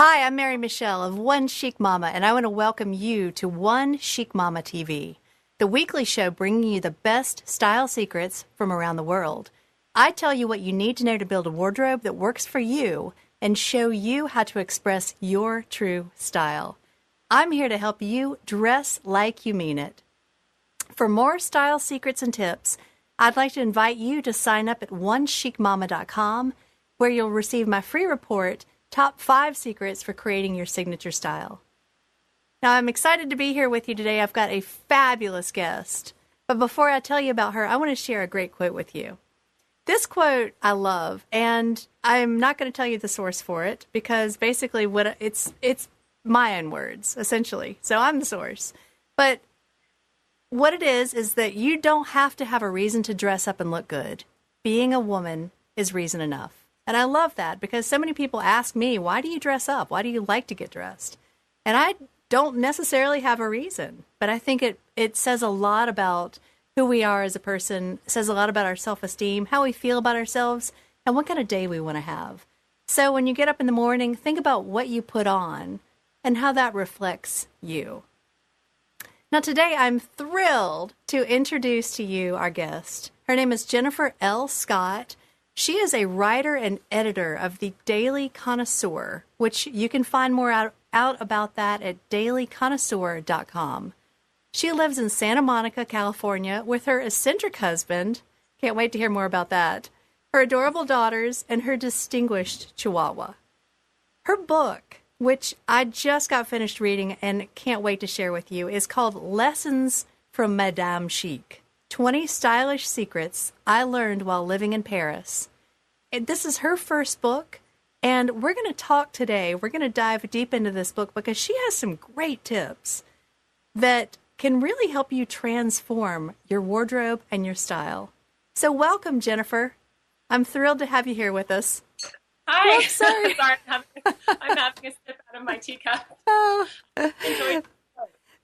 Hi, I'm Mary Michelle of One Chic Mama, and I want to welcome you to One Chic Mama TV, the weekly show bringing you the best style secrets from around the world. I tell you what you need to know to build a wardrobe that works for you and show you how to express your true style. I'm here to help you dress like you mean it. For more style secrets and tips, I'd like to invite you to sign up at onechicmama.com, where you'll receive my free report, Top 5 Secrets for Creating Your Signature Style. Now, I'm excited to be here with you today. I've got a fabulous guest. But before I tell you about her, I want to share a great quote with you. This quote I love, and I'm not going to tell you the source for it because basically it's my own words, essentially. So I'm the source. But what it is that you don't have to have a reason to dress up and look good. Being a woman is reason enough. And I love that because so many people ask me, why do you dress up? Why do you like to get dressed? And I don't necessarily have a reason, but I think it says a lot about who we are as a person, says a lot about our self-esteem, how we feel about ourselves, and what kind of day we want to have. So when you get up in the morning, think about what you put on and how that reflects you. Now today I'm thrilled to introduce to you our guest. Her name is Jennifer L. Scott. She is a writer and editor of the Daily Connoisseur, which you can find more out about that at dailyconnoisseur.com. She lives in Santa Monica, California, with her eccentric husband. Can't wait to hear more about that. Her adorable daughters and her distinguished chihuahua. Her book, which I just got finished reading and can't wait to share with you, is called Lessons from Madame Chic. 20 Stylish Secrets I Learned While Living in Paris. This is her first book, and we're going to talk today. We're going to dive deep into this book because she has some great tips that can really help you transform your wardrobe and your style. So welcome, Jennifer. I'm thrilled to have you here with us. Hi. Oops, sorry. Sorry, I'm having a sip out of my teacup. Oh. Enjoy.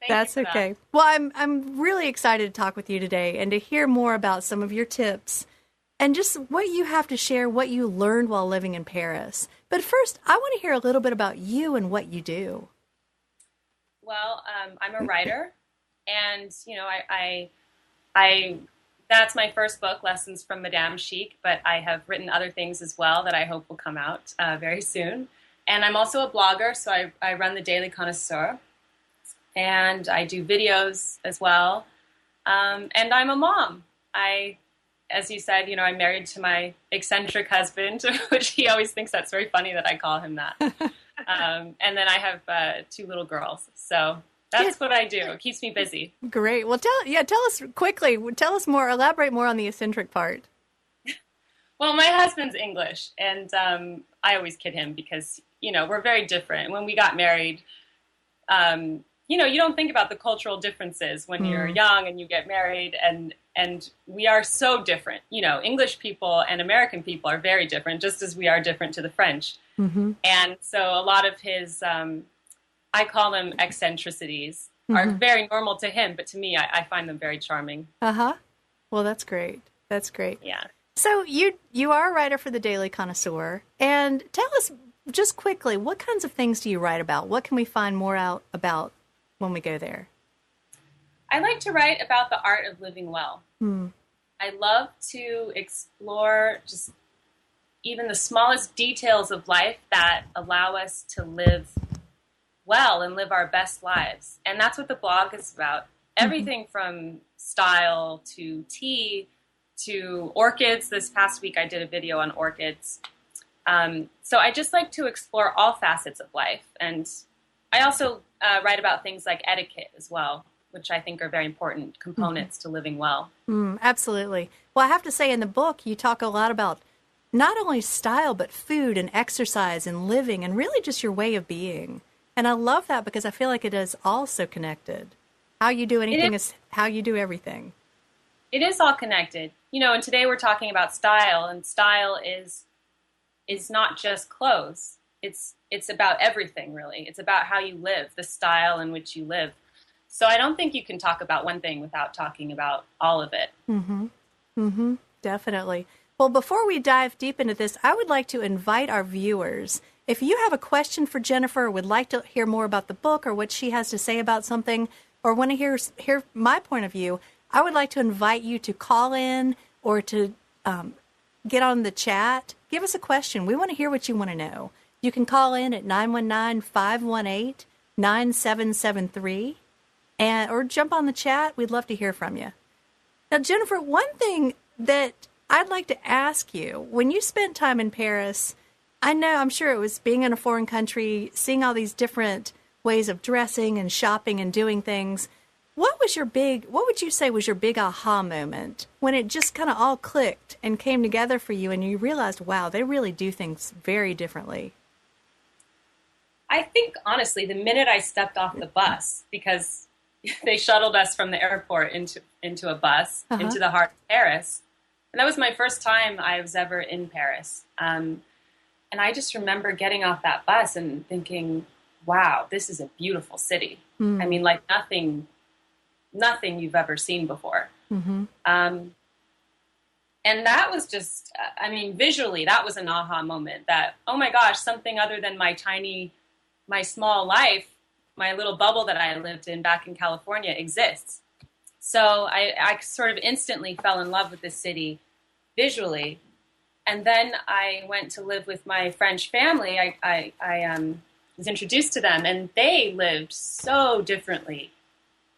That's okay. Well, I'm really excited to talk with you today and to hear more about some of your tips and just what you have to share, what you learned while living in Paris. But first, I want to hear a little bit about you and what you do. Well, I'm a writer, and I that's my first book, Lessons from Madame Chic. But I have written other things as well that I hope will come out very soon. And I'm also a blogger, so I run the Daily Connoisseur. And I do videos as well. And I'm a mom. As you said, I'm married to my eccentric husband, which he always thinks that's very funny that I call him that. And then I have 2 little girls. So that's what I do. It keeps me busy. Great. Well, tell us quickly. Tell us more. Elaborate more on the eccentric part. Well, my husband's English, and I always kid him because, we're very different. When we got married, you don't think about the cultural differences when you're young and you get married, and we are so different. English people and American people are very different, just as we are different to the French. Mm-hmm. And so a lot of his, I call them eccentricities, are very normal to him, but to me, I find them very charming. Uh-huh. Well, that's great. That's great. Yeah. So you are a writer for the Daily Connoisseur, and tell us just quickly, what kinds of things do you write about? What can we find more out about when we go there? I like to write about the art of living well. I love to explore just even the smallest details of life that allow us to live well and live our best lives. And that's what the blog is about. Everything from style to tea to orchids. This past week I did a video on orchids. So I just like to explore all facets of life. And I also write about things like etiquette as well, which I think are very important components to living well. Absolutely. Well, I have to say in the book, you talk a lot about not only style, but food and exercise and living and really just your way of being. And I love that because I feel like it is also connected. How you do anything is how you do everything. It is all connected. And today we're talking about style, and style is not just clothes. It's about everything, really. It's about how you live, the style in which you live. So I don't think you can talk about one thing without talking about all of it. Definitely. Well, before we dive deep into this, I would like to invite our viewers If you have a question for Jennifer, or would like to hear more about the book or what she has to say about something, or want to hear my point of view, I would like to invite you to call in or to get on the chat. Give us a question. We want to hear what you want to know. You can call in at 919-518-9773 or jump on the chat. We'd love to hear from you. Now, Jennifer, one thing that I'd like to ask you, when you spent time in Paris, I'm sure it was being in a foreign country, seeing all these different ways of dressing and shopping and doing things. What would you say was your big aha moment when it just kind of all clicked and came together for you and you realized, wow, they really do things very differently? I think, honestly, the minute I stepped off the bus, because they shuttled us from the airport into a bus, into the heart of Paris. And that was my first time I was ever in Paris. And I just remember getting off that bus and thinking, wow, this is a beautiful city. I mean, like nothing you've ever seen before. And that was just, visually, that was an aha moment that, oh my gosh, something other than my small life, my little bubble that I lived in back in California exists. So I sort of instantly fell in love with this city visually. And then I went to live with my French family. I was introduced to them, and they lived so differently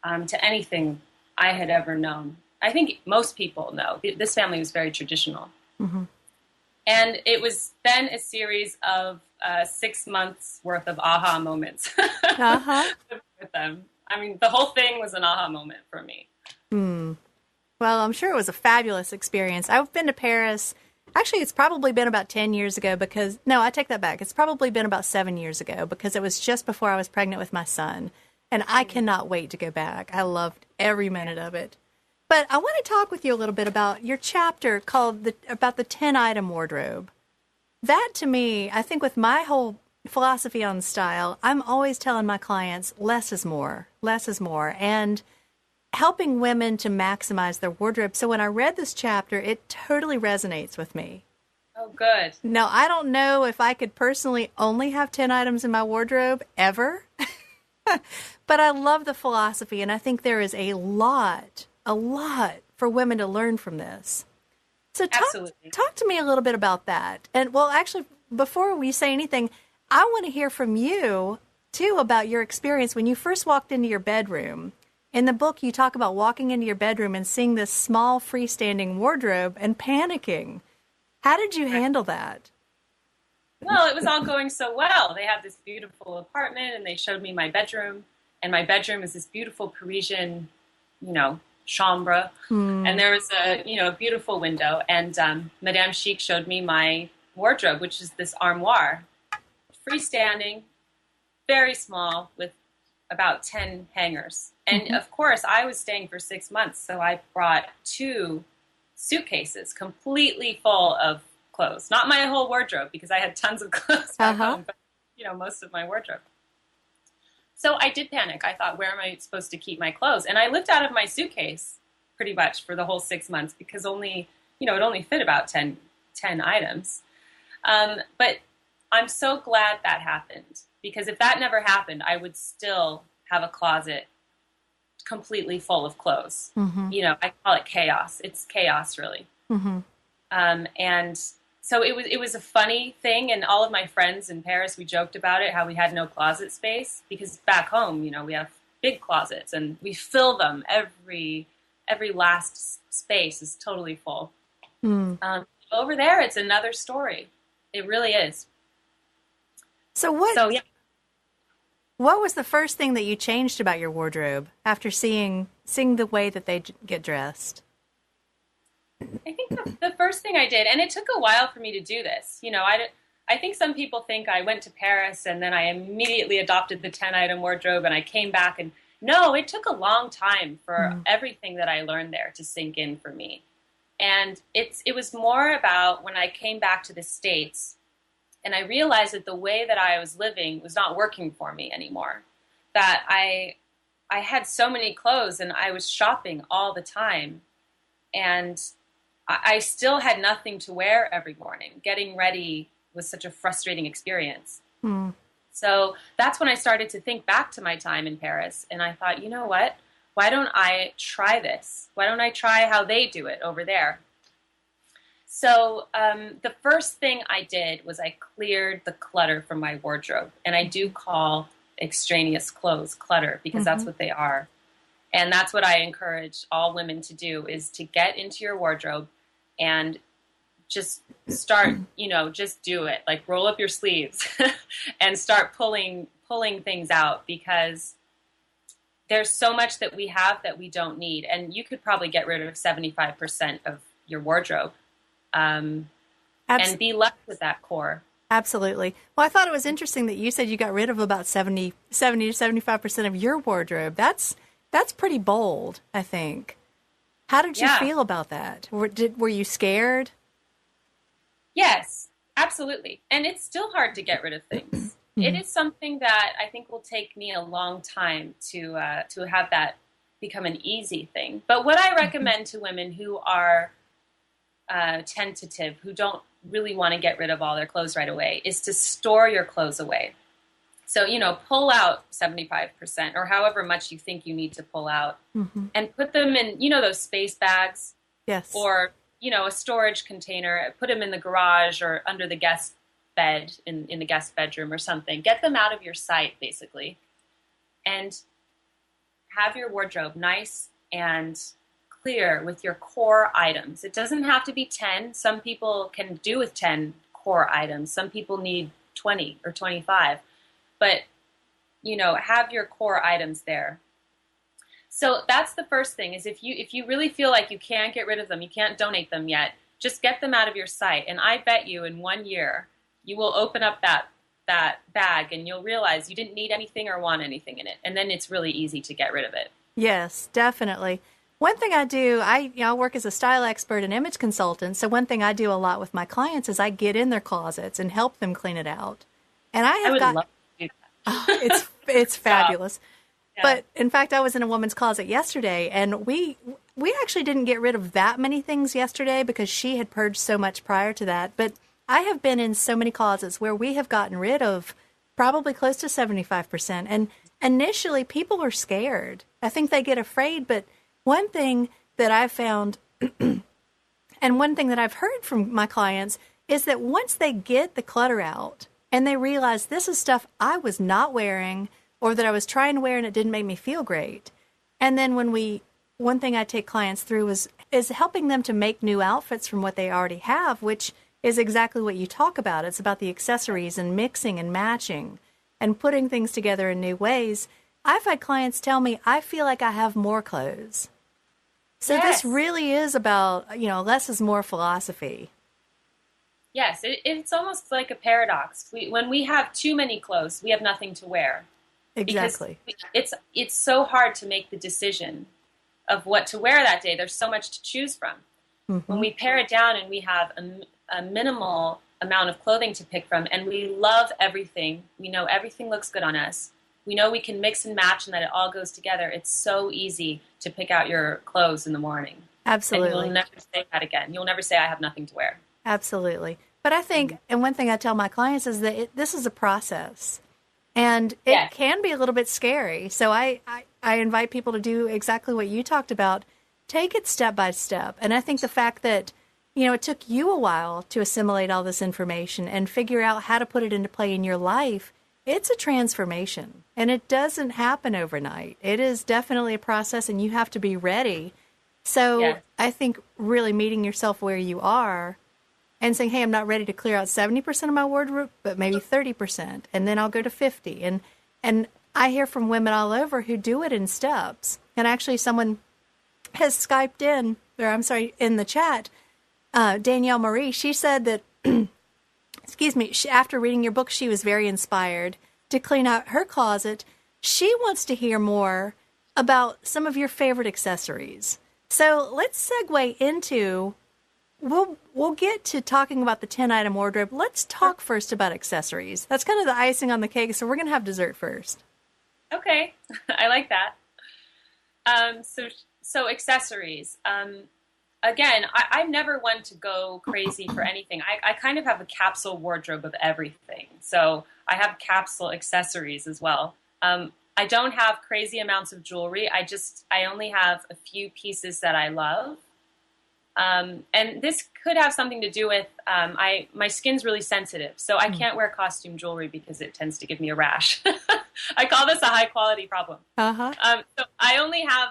to anything I had ever known. I think most people know. This family was very traditional. And it was then a series of 6 months worth of aha moments with them. I mean, the whole thing was an aha moment for me. Well, I'm sure it was a fabulous experience. I've been to Paris. Actually, it's probably been about 10 years ago no, I take that back. It's probably been about 7 years ago because it was just before I was pregnant with my son. And I cannot wait to go back. I loved every minute of it. But I want to talk with you a little bit about your chapter about the 10-item wardrobe. That, to me, I think with my whole philosophy on style, I'm always telling my clients less is more, and helping women to maximize their wardrobe. So when I read this chapter, it totally resonates with me. Oh, good. Now, I don't know if I could personally only have 10 items in my wardrobe ever, but I love the philosophy, and I think there is a lot for women to learn from this. So talk to me a little bit about that. And well, actually, before we say anything, I want to hear from you, too, about your experience when you first walked into your bedroom. In the book, you talk about walking into your bedroom and seeing this small freestanding wardrobe and panicking. How did you handle that? Well, it was all going so well. They had this beautiful apartment, and they showed me my bedroom. And my bedroom is this beautiful Parisian, chambre. And there was a, beautiful window. And Madame Chic showed me my wardrobe, which is this armoire. Freestanding, very small, with about 10 hangers. And of course, I was staying for 6 months, so I brought 2 suitcases completely full of clothes. Not my whole wardrobe, because I had tons of clothes back home, but most of my wardrobe. So I did panic. I thought, where am I supposed to keep my clothes? And I lived out of my suitcase pretty much for the whole 6 months because it only fit about 10 items. But I'm so glad that happened, because if that never happened, I would still have a closet completely full of clothes. I call it chaos. It's chaos, really. And so it was a funny thing, and all of my friends in Paris, we joked about it, how we had no closet space, because back home, we have big closets, and we fill them. Every last space is totally full. Over there, it's another story. It really is. So what was the first thing that you changed about your wardrobe after seeing the way that they get dressed? I think the first thing I did, and it took a while for me to do this. I think some people think I went to Paris and then I immediately adopted the 10-item wardrobe and I came back. And no, it took a long time for everything that I learned there to sink in for me. And it was more about when I came back to the States and I realized that the way that I was living was not working for me anymore. That I had so many clothes and I was shopping all the time. And I still had nothing to wear every morning. Getting ready was such a frustrating experience. Mm. So that's when I started to think back to my time in Paris. And I thought, you know what? Why don't I try this? Why don't I try how they do it over there? So the first thing I did was I cleared the clutter from my wardrobe. And I do call extraneous clothes clutter because that's what they are. And that's what I encourage all women to do, is to get into your wardrobe and just start, just do it. Like, roll up your sleeves and start pulling things out, because there's so much that we have that we don't need. And you could probably get rid of 75% of your wardrobe and be left with that core. Absolutely. Well, I thought it was interesting that you said you got rid of about 70 to 75% of your wardrobe. That's pretty bold, I think. How did you feel about that? Were you scared? Yes, absolutely. And it's still hard to get rid of things. It is something that I think will take me a long time to have that become an easy thing. But what I recommend to women who are tentative, who don't really want to get rid of all their clothes right away, is to store your clothes away. So, pull out 75% or however much you think you need to pull out and put them in, those space bags. Yes. Or, a storage container. Put them in the garage or under the guest bed in the guest bedroom or something. Get them out of your sight, basically. And have your wardrobe nice and clear with your core items. It doesn't have to be 10. Some people can do with 10 core items. Some people need 20 or 25. But, have your core items there. So that's the first thing, is if you really feel like you can't get rid of them, you can't donate them yet, just get them out of your sight. And I bet you in 1 year, you will open up that bag and you'll realize you didn't need anything or want anything in it. And then it's really easy to get rid of it. Yes, definitely. One thing I do, I work as a style expert and image consultant. So one thing I do a lot with my clients is I get in their closets and help them clean it out. And I would love to do that. It's fabulous. Yeah. But in fact, I was in a woman's closet yesterday, and we actually didn't get rid of that many things yesterday because she had purged so much prior to that. But I have been in so many closets where we have gotten rid of probably close to 75%. And initially, people are scared. I think they get afraid. But one thing that I've found, and one thing that I've heard from my clients, is that once they get the clutter out and they realize this is stuff I was not wearing, or that I was trying to wear and it didn't make me feel great. And then one thing I take clients through is helping them to make new outfits from what they already have, which is exactly what you talk about. It's about the accessories and mixing and matching and putting things together in new ways. I've had clients tell me, I feel like I have more clothes. So This really is about, less is more philosophy. Yes, it's almost like a paradox. When we have too many clothes, we have nothing to wear. Exactly. Because it's so hard to make the decision of what to wear that day. There's so much to choose from. When we pare it down and we have a minimal amount of clothing to pick from, and we love everything, we know everything looks good on us, we know we can mix and match and that it all goes together, it's so easy to pick out your clothes in the morning. Absolutely. And you'll never say that again. You'll never say, I have nothing to wear. Absolutely. But I think, and one thing I tell my clients is that this is a process. And it can be a little bit scary. So I invite people to do exactly what you talked about. Take it step by step. And I think the fact that, it took you a while to assimilate all this information and figure out how to put it into play in your life, it's a transformation. And it doesn't happen overnight. It is definitely a process, and you have to be ready. So I think really meeting yourself where you are and saying, hey, I'm not ready to clear out 70% of my wardrobe, but maybe 30%, and then I'll go to 50. And I hear from women all over who do it in steps. And actually someone has Skyped in the chat, Danielle Marie. She said that, after reading your book, she was very inspired to clean out her closet. She wants to hear more about some of your favorite accessories. So let's segue into... We'll get to talking about the 10-item wardrobe. Let's talk first about accessories. That's kind of the icing on the cake, so we're going to have dessert first. Okay. I like that. So accessories. again, I'm never one to go crazy for anything. I kind of have a capsule wardrobe of everything. So I have capsule accessories as well. I don't have crazy amounts of jewelry. I only have a few pieces that I love. And this could have something to do with my skin's really sensitive, so I can't wear costume jewelry because it tends to give me a rash. I call this a high quality problem. So I only have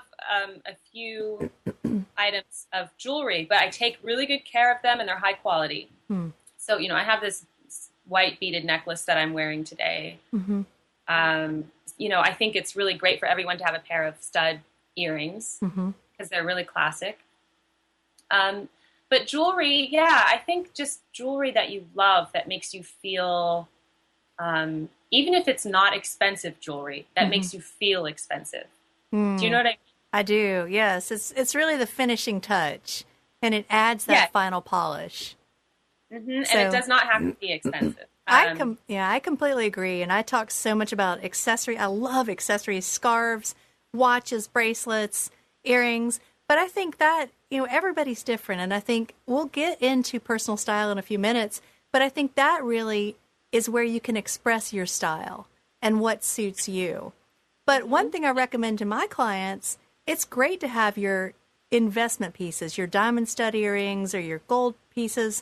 a few items of jewelry, but I take really good care of them, and they're high quality. So I have this white beaded necklace that I'm wearing today. I think it's really great for everyone to have a pair of stud earrings because they're really classic. But jewelry, yeah, I think just jewelry that you love that makes you feel, even if it's not expensive jewelry, that makes you feel expensive. Do you know what I mean? I do, yes. It's really the finishing touch, and it adds that final polish. So, and it does not have to be expensive. I completely agree. And I talk so much about accessory. I love accessories, scarves, watches, bracelets, earrings. But I think that, everybody's different. And I think we'll get into personal style in a few minutes. But I think that really is where you can express your style and what suits you. But one thing I recommend to my clients, it's great to have your investment pieces, your diamond stud earrings or your gold pieces.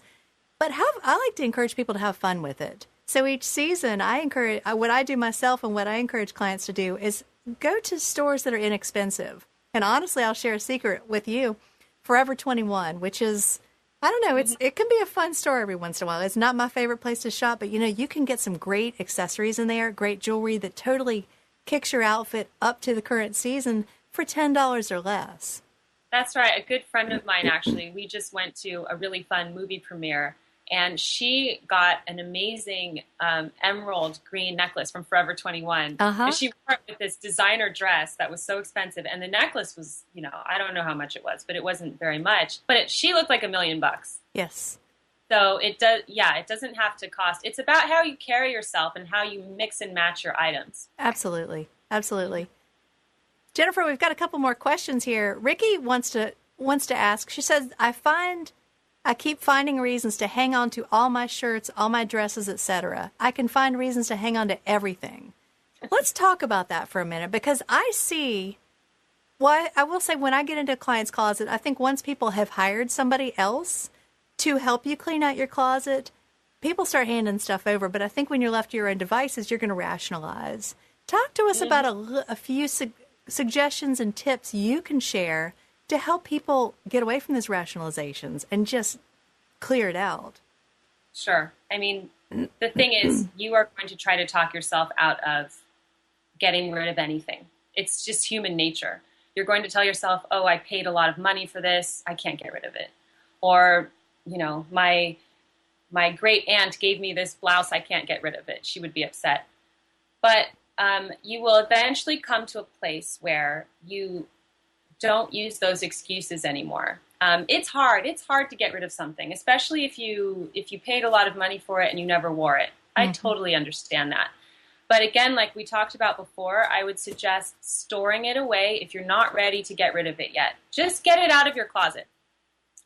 But I like to encourage people to have fun with it. So each season, what I do myself and what I encourage clients to do is go to stores that are inexpensive. And honestly, I'll share a secret with you. Forever 21, which is, I don't know, it can be a fun store every once in a while. It's not my favorite place to shop, but you can get some great accessories in there, great jewelry that totally kicks your outfit up to the current season for $10 or less. That's right. A good friend of mine, actually, we just went to a really fun movie premiere. And she got an amazing emerald green necklace from Forever 21. And she wore it with this designer dress that was so expensive. And the necklace was, I don't know how much it was, but it wasn't very much. But she looked like $1 million. Yes. So it doesn't have to cost. It's about how you carry yourself and how you mix and match your items. Absolutely. Absolutely. Jennifer, we've got a couple more questions here. Ricky wants to ask, she says, I keep finding reasons to hang on to all my shirts, all my dresses, etc. I can find reasons to hang on to everything. Let's talk about that for a minute, because I will say when I get into a client's closet, I think once people have hired somebody else to help you clean out your closet, people start handing stuff over. But I think when you're left to your own devices, you're going to rationalize. Talk to us about a few suggestions and tips you can share to help people get away from these rationalizations and just clear it out. Sure. I mean, the thing is, you are going to try to talk yourself out of getting rid of anything. It's just human nature. You're going to tell yourself, oh, I paid a lot of money for this, I can't get rid of it. Or, my great aunt gave me this blouse, I can't get rid of it. She would be upset. But you will eventually come to a place where you don't use those excuses anymore. It's hard to get rid of something, especially if you paid a lot of money for it and you never wore it. I totally understand that. But again, like we talked about before, I would suggest storing it away if you're not ready to get rid of it yet. Just get it out of your closet.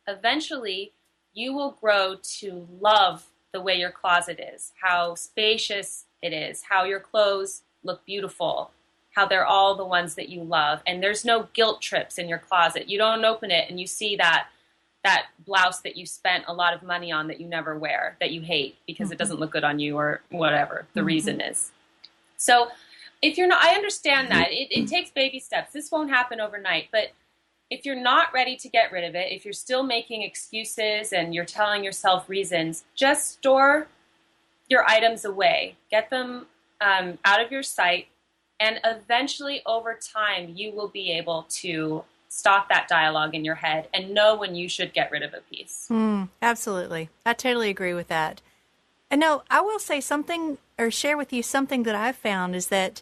Eventually, you will grow to love the way your closet is, how spacious it is, how your clothes look beautiful, how they're all the ones that you love. And there's no guilt trips in your closet. You don't open it and you see that blouse that you spent a lot of money on that you never wear, that you hate because it doesn't look good on you or whatever the reason is. So if you're not, I understand that. It takes baby steps. This won't happen overnight. But if you're not ready to get rid of it, if you're still making excuses and you're telling yourself reasons, just store your items away. Get them out of your sight. And eventually, over time, you will be able to stop that dialogue in your head and know when you should get rid of a piece. Absolutely. I totally agree with that. And no, I will say something or share with you something that I've found is that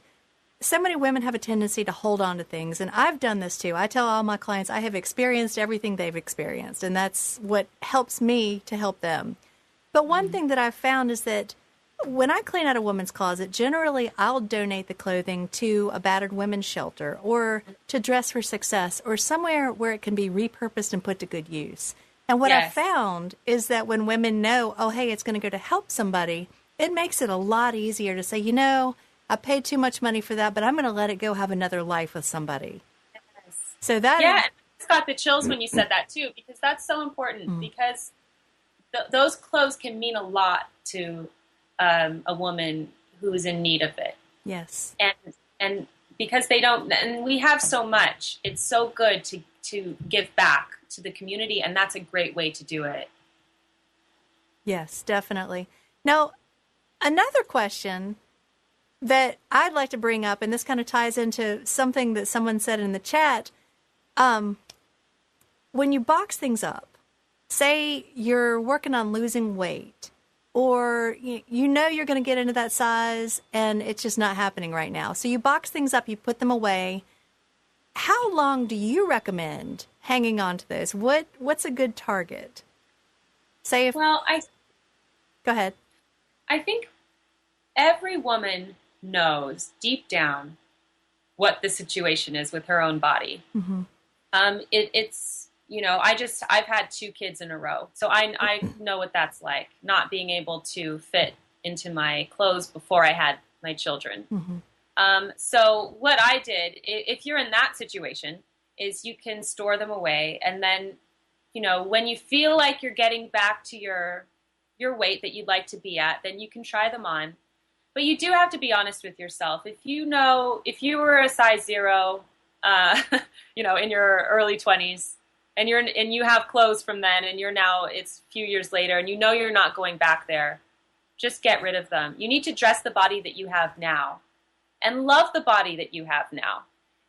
so many women have a tendency to hold on to things. And I've done this too. I tell all my clients I have experienced everything they've experienced. And that's what helps me to help them. But one thing that I've found is that when I clean out a woman's closet, generally I'll donate the clothing to a battered women's shelter or to Dress for Success or somewhere where it can be repurposed and put to good use. And what I Yes. found is that when women know, oh, hey, it's going to go to help somebody, it makes it a lot easier to say, you know, I paid too much money for that, but I'm going to let it go have another life with somebody. Yes. So that Yeah, and I just got the chills when you said that too, because that's so important. Because those clothes can mean a lot to a woman who is in need of it, yes. and because they don't, and we have so much. It's so good to give back to the community, and that's a great way to do it. Yes, definitely. Now, another question that I'd like to bring up, and this kind of ties into something that someone said in the chat. When you box things up, say you're working on losing weight, or you know you're going to get into that size and it's just not happening right now. So you box things up, you put them away. How long do you recommend hanging on to those? What's a good target? Say if Well, Go ahead. I think every woman knows deep down what the situation is with her own body. Mm-hmm. It's, I've had 2 kids in a row, so I know what that's like, not being able to fit into my clothes before I had my children. Mm-hmm. So what I did, if you're in that situation, is you can store them away, and then, when you feel like you're getting back to your weight that you'd like to be at, then you can try them on. But you do have to be honest with yourself. If you were a size 0, in your early 20s, and you have clothes from then, and it's a few years later, and you're not going back there, just get rid of them. You need to dress the body that you have now, and love the body that you have now.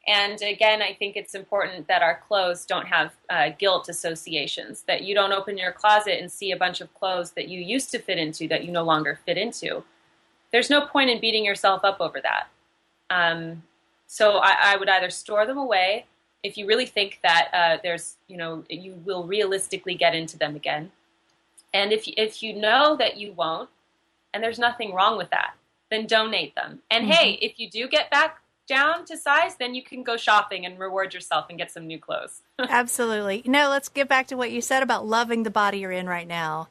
And again, I think it's important that our clothes don't have guilt associations, that you don't open your closet and see a bunch of clothes that you used to fit into that you no longer fit into. There's no point in beating yourself up over that. So I would either store them away if you really think that you will realistically get into them again. And if you know that you won't, and there's nothing wrong with that, then donate them. And hey, if you do get back down to size, then you can go shopping and reward yourself and get some new clothes. Absolutely. Let's get back to what you said about loving the body you're in right now.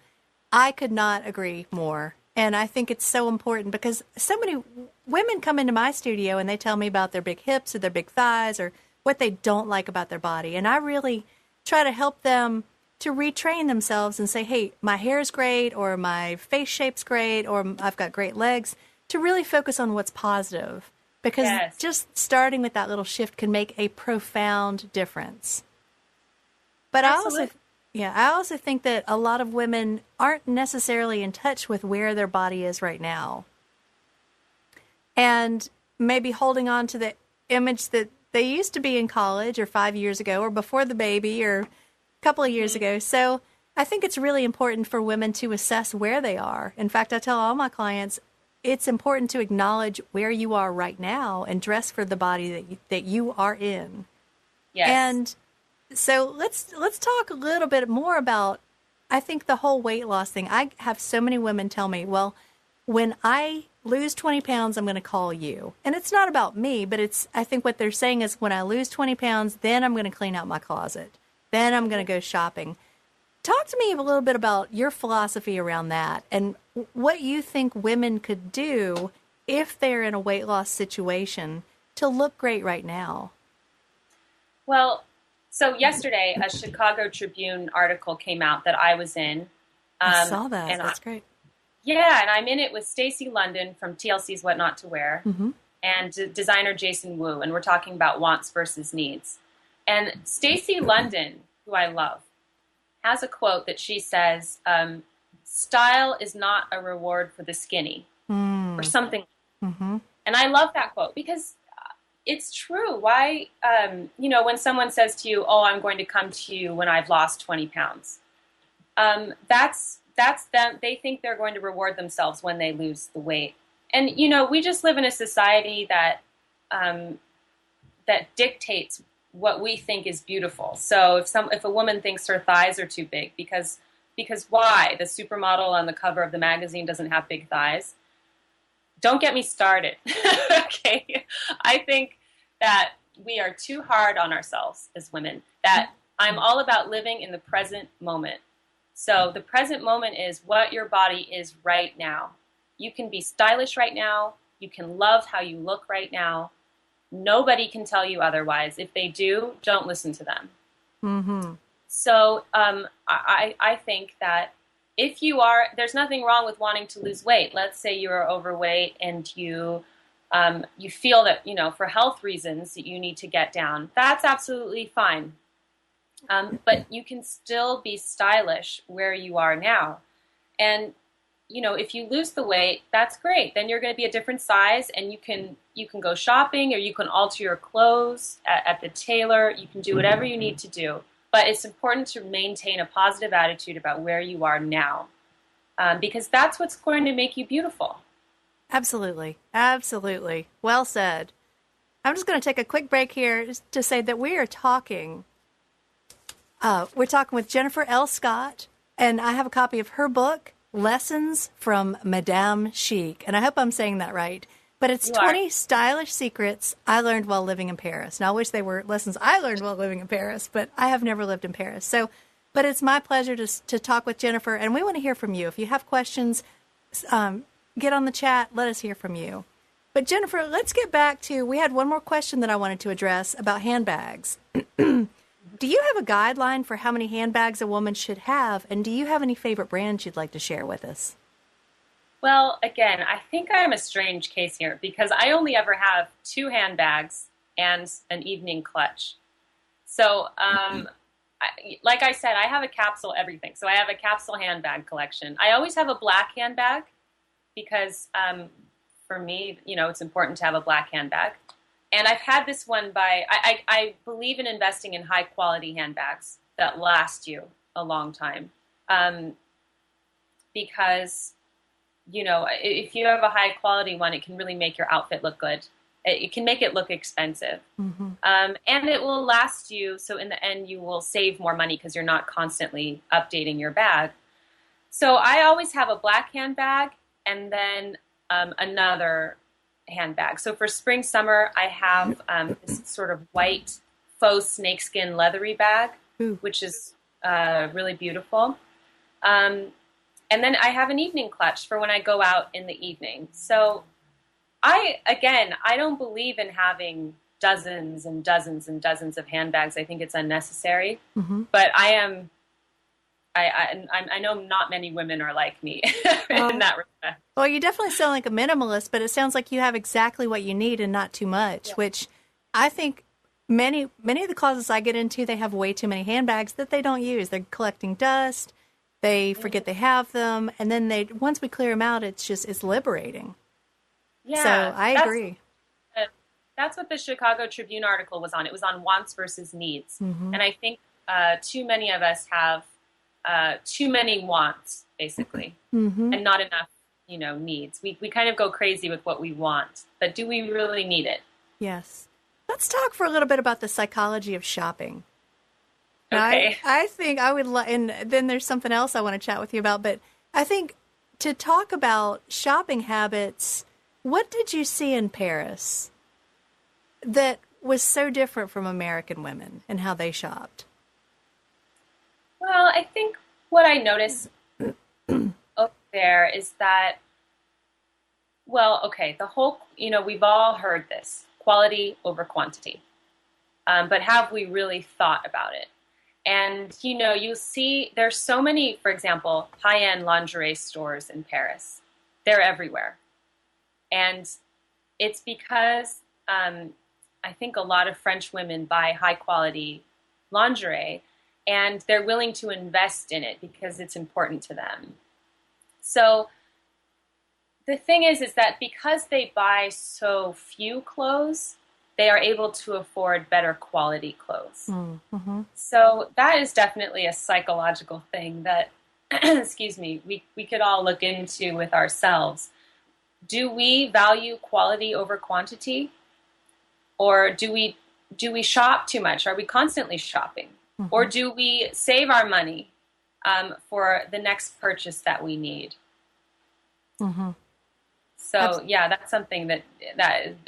I could not agree more. And I think it's so important because so many women come into my studio and they tell me about their big hips or their big thighs or what they don't like about their body. And I really try to help them to retrain themselves and say, hey, my hair is great, or my face shape's great, or I've got great legs, to really focus on what's positive. Because Yes. just starting with that little shift can make a profound difference. But Absolutely. I also think that a lot of women aren't necessarily in touch with where their body is right now. And maybe holding on to the image that they used to be in college or 5 years ago or before the baby or a couple of years ago. So I think it's really important for women to assess where they are. In fact, I tell all my clients, it's important to acknowledge where you are right now and dress for the body that you are in. Yes. And so let's talk a little bit more about, I think, the whole weight loss thing. I have so many women tell me, well, when I lose 20 pounds, I'm going to call you. And it's not about me, but I think what they're saying is when I lose 20 pounds, then I'm going to clean out my closet. Then I'm going to go shopping. Talk to me a little bit about your philosophy around that and what you think women could do if they're in a weight loss situation to look great right now. Well, so yesterday, a Chicago Tribune article came out that I was in. I saw that. And That's great. Yeah, and I'm in it with Stacey London from TLC's What Not to Wear Mm-hmm. and designer Jason Wu, and we're talking about wants versus needs. And Stacey London, who I love, has a quote that she says, style is not a reward for the skinny, or something. Mm-hmm. And I love that quote because it's true. Why, when someone says to you, oh, I'm going to come to you when I've lost 20 pounds, that's them. They think they're going to reward themselves when they lose the weight. And, we just live in a society that dictates what we think is beautiful. So if a woman thinks her thighs are too big because why? The supermodel on the cover of the magazine doesn't have big thighs. don't get me started. Okay. I think that we are too hard on ourselves as women, that I'm all about living in the present moment. So the present moment is what your body is right now. You can be stylish right now. You can love how you look right now. Nobody can tell you otherwise. If they do, don't listen to them. Mm-hmm. So I think that if you are, there's nothing wrong with wanting to lose weight. Let's say you are overweight and you feel that, for health reasons that you need to get down. That's absolutely fine. But you can still be stylish where you are now. And, if you lose the weight, that's great. Then you're going to be a different size, and you can go shopping, or you can alter your clothes at the tailor. You can do whatever you need to do. But it's important to maintain a positive attitude about where you are now, because that's what's going to make you beautiful. Absolutely. Absolutely. Well said. I'm just going to take a quick break here to say that we are talking. We're talking with Jennifer L. Scott, and I have a copy of her book, Lessons from Madame Chic. And I hope I'm saying that right. But it's 20 stylish secrets I learned while living in Paris. Now, I wish they were lessons I learned while living in Paris, but I have never lived in Paris. But it's my pleasure to talk with Jennifer, and we want to hear from you. If you have questions, get on the chat. Let us hear from you. But Jennifer, let's get back to, we had one more question that I wanted to address about handbags. Do you have a guideline for how many handbags a woman should have? And do you have any favorite brands you'd like to share with us? Well, again, I think I'm a strange case here because I only ever have 2 handbags and an evening clutch. So, like I said, I have a capsule everything. So I have a capsule handbag collection. I always have a black handbag because for me, it's important to have a black handbag. And I've had this one I believe in investing in high quality handbags that last you a long time. Because, if you have a high quality one, it can really make your outfit look good. It can make it look expensive. Mm-hmm. And it will last you. So in the end, you will save more money because you're not constantly updating your bag. So I always have a black handbag and then another handbag. So for spring, summer, I have this sort of white faux snakeskin leathery bag, which is really beautiful. And then I have an evening clutch for when I go out in the evening. So I don't believe in having dozens and dozens and dozens of handbags. I think it's unnecessary. Mm-hmm. But I know not many women are like me in that respect. Well, you definitely sound like a minimalist, but it sounds like you have exactly what you need and not too much, which I think many of the closets I get into, they have way too many handbags that they don't use. They're collecting dust. They forget they have them. And then once we clear them out, it's liberating. Yeah. So I agree. That's what the Chicago Tribune article was on. It was on wants versus needs. Mm-hmm. And I think too many of us have too many wants, basically, mm-hmm. and not enough, needs. We kind of go crazy with what we want, but do we really need it? Yes. Let's talk for a little bit about the psychology of shopping. Okay. I think I would, and then there's something else I want to chat with you about, but I think to talk about shopping habits, what did you see in Paris that was so different from American women and how they shopped? Well, I think what I noticed over there is that, the whole, we've all heard this, quality over quantity. But have we really thought about it? And, you see there's so many, for example, high-end lingerie stores in Paris. They're everywhere. And it's because I think a lot of French women buy high-quality lingerie, and they're willing to invest in it because it's important to them. So the thing is that because they buy so few clothes, they are able to afford better quality clothes. Mm-hmm. So that is definitely a psychological thing that, we could all look into with ourselves. Do we value quality over quantity? Or do we shop too much? Are we constantly shopping? Mm-hmm. Or do we save our money for the next purchase that we need? Mm-hmm. So yeah, that's something that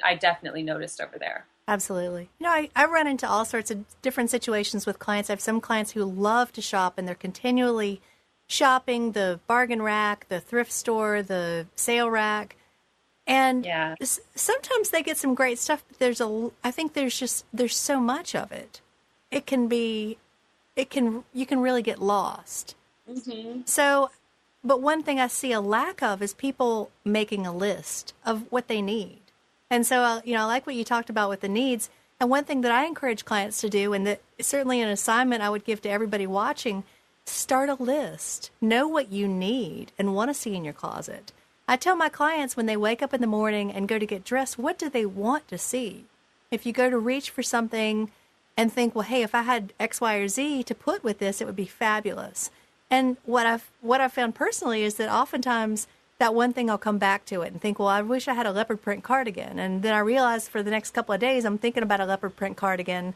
I definitely noticed over there. Absolutely. I run into all sorts of different situations with clients. I have some clients who love to shop and they're continually shopping the bargain rack, the thrift store, the sale rack. And Yeah. sometimes they get some great stuff, but I think there's so much of it. You can really get lost. Hmm. So, but one thing I see a lack of is people making a list of what they need. And so, I like what you talked about with the needs. And one thing that I encourage clients to do, and that is certainly an assignment I would give to everybody watching, start a list. Know what you need and want to see in your closet. I tell my clients when they wake up in the morning and go to get dressed, what do they want to see? If you go to reach for something and think, well, hey, if I had X, Y, or Z to put with this, it would be fabulous. And what I've found personally is that oftentimes that one thing I'll come back to it and think, well, I wish I had a leopard print cardigan. And then I realize for the next couple of days, I'm thinking about a leopard print cardigan.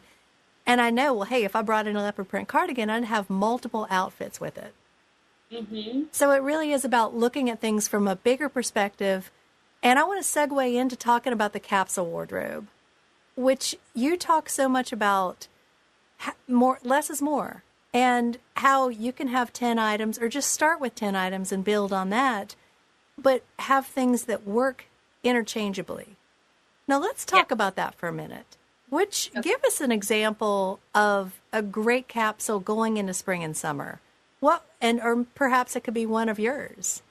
And I know, well, hey, if I brought in a leopard print cardigan, I'd have multiple outfits with it. Hmm. So it really is about looking at things from a bigger perspective. And I want to segue into talking about the capsule wardrobe, which you talk so much about less is more, and how you can have 10 items or just start with 10 items and build on that, but have things that work interchangeably. Now let's talk about that for a minute. Give us an example of a great capsule going into spring and summer. Or perhaps it could be one of yours.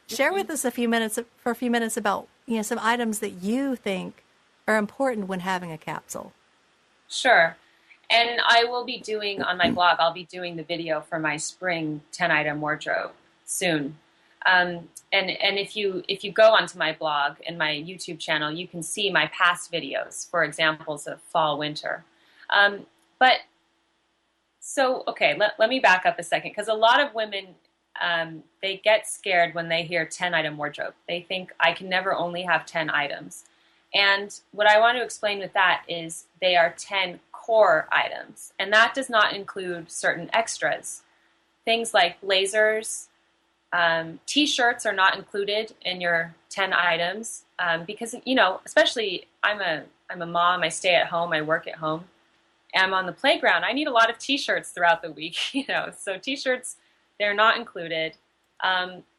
Share with us for a few minutes about, some items that you think are important when having a capsule. Sure. And I will be doing on my blog, I'll be doing the video for my spring 10 item wardrobe soon. And if you go onto my blog and my YouTube channel, you can see my past videos for examples of fall, winter. Let me back up a second, because a lot of women, they get scared when they hear 10 item wardrobe. They think I can never only have 10 items. And what I want to explain with that is they are 10 core items, and that does not include certain extras. Things like blazers, t-shirts are not included in your 10 items, because, especially I'm a mom, I stay at home, I work at home, and I'm on the playground. I need a lot of t-shirts throughout the week, so t-shirts, they're not included.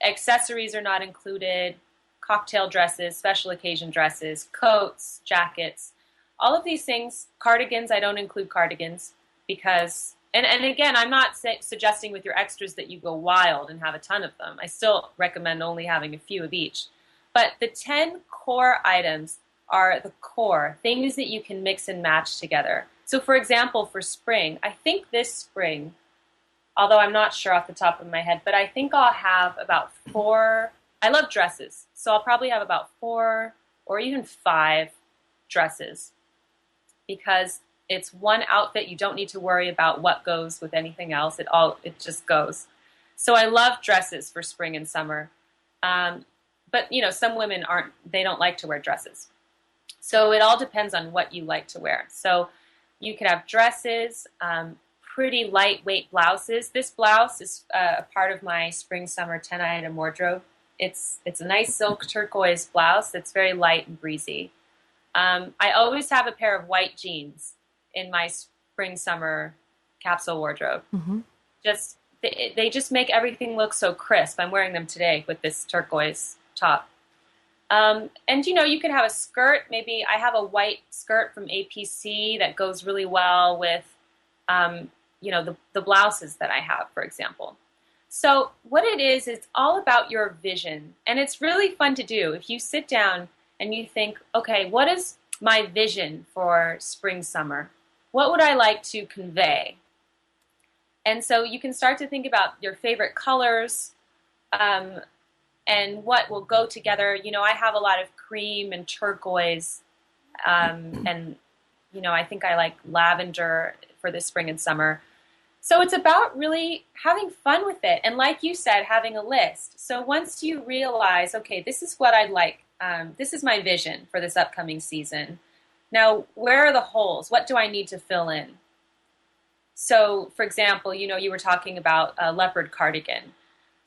Accessories are not included. Cocktail dresses, special occasion dresses, coats, jackets, all of these things. Cardigans, I don't include cardigans because, and again, I'm not suggesting with your extras that you go wild and have a ton of them. I still recommend only having a few of each. But the 10 core items are the core, things that you can mix and match together. So for example, for spring, I think this spring, although I'm not sure off the top of my head, but I think I'll have about 4. I love dresses, so I'll probably have about 4 or even 5 dresses, because it's one outfit. You don't need to worry about what goes with anything else. It just goes. So I love dresses for spring and summer. But some women they don't like to wear dresses. So it all depends on what you like to wear. So you could have dresses, pretty lightweight blouses. This blouse is a part of my spring summer 10 item wardrobe. It's a nice silk turquoise blouse that's very light and breezy. I always have a pair of white jeans in my spring summer capsule wardrobe. Mm-hmm. They just make everything look so crisp. I'm wearing them today with this turquoise top. And you could have a skirt. Maybe I have a white skirt from APC that goes really well with the blouses that I have, for example. So what it is, it's all about your vision. And it's really fun to do. If you sit down and you think, okay, what is my vision for spring, summer? What would I like to convey? And so you can start to think about your favorite colors and what will go together. I have a lot of cream and turquoise. And I think I like lavender for the spring and summer. So it's about really having fun with it. And like you said, having a list. So once you realize, okay, this is what I'd like, this is my vision for this upcoming season. Now, where are the holes? What do I need to fill in? So, for example, you were talking about a leopard cardigan.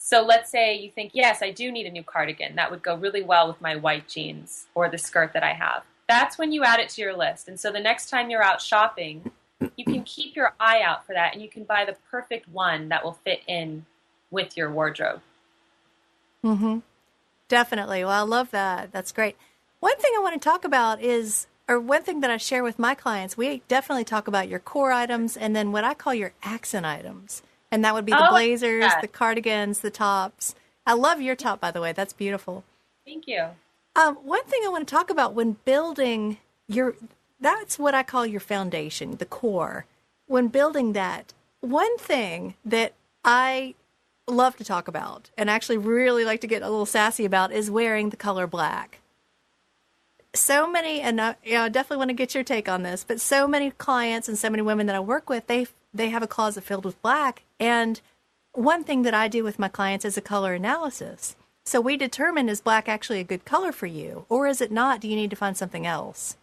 So let's say you think, yes, I do need a new cardigan. That would go really well with my white jeans or the skirt that I have. That's when you add it to your list. And so the next time you're out shopping, you can keep your eye out for that and you can buy the perfect one that will fit in with your wardrobe. Mm-hmm. Definitely. Well, I love that. That's great. One thing I want to talk about is, or one thing that I share with my clients, we definitely talk about your core items and then what I call your accent items. And that would be the blazers, the cardigans, the tops. I love your top, by the way. That's beautiful. Thank you. One thing I want to talk about when building that's what I call your foundation, the core. When building that, one thing that I love to talk about and actually really like to get a little sassy about is wearing the color black. So many, and I definitely want to get your take on this, but so many clients and so many women that I work with, they have a closet filled with black. And one thing that I do with my clients is a color analysis. So we determine, is black actually a good color for you? Or is it not? Do you need to find something else?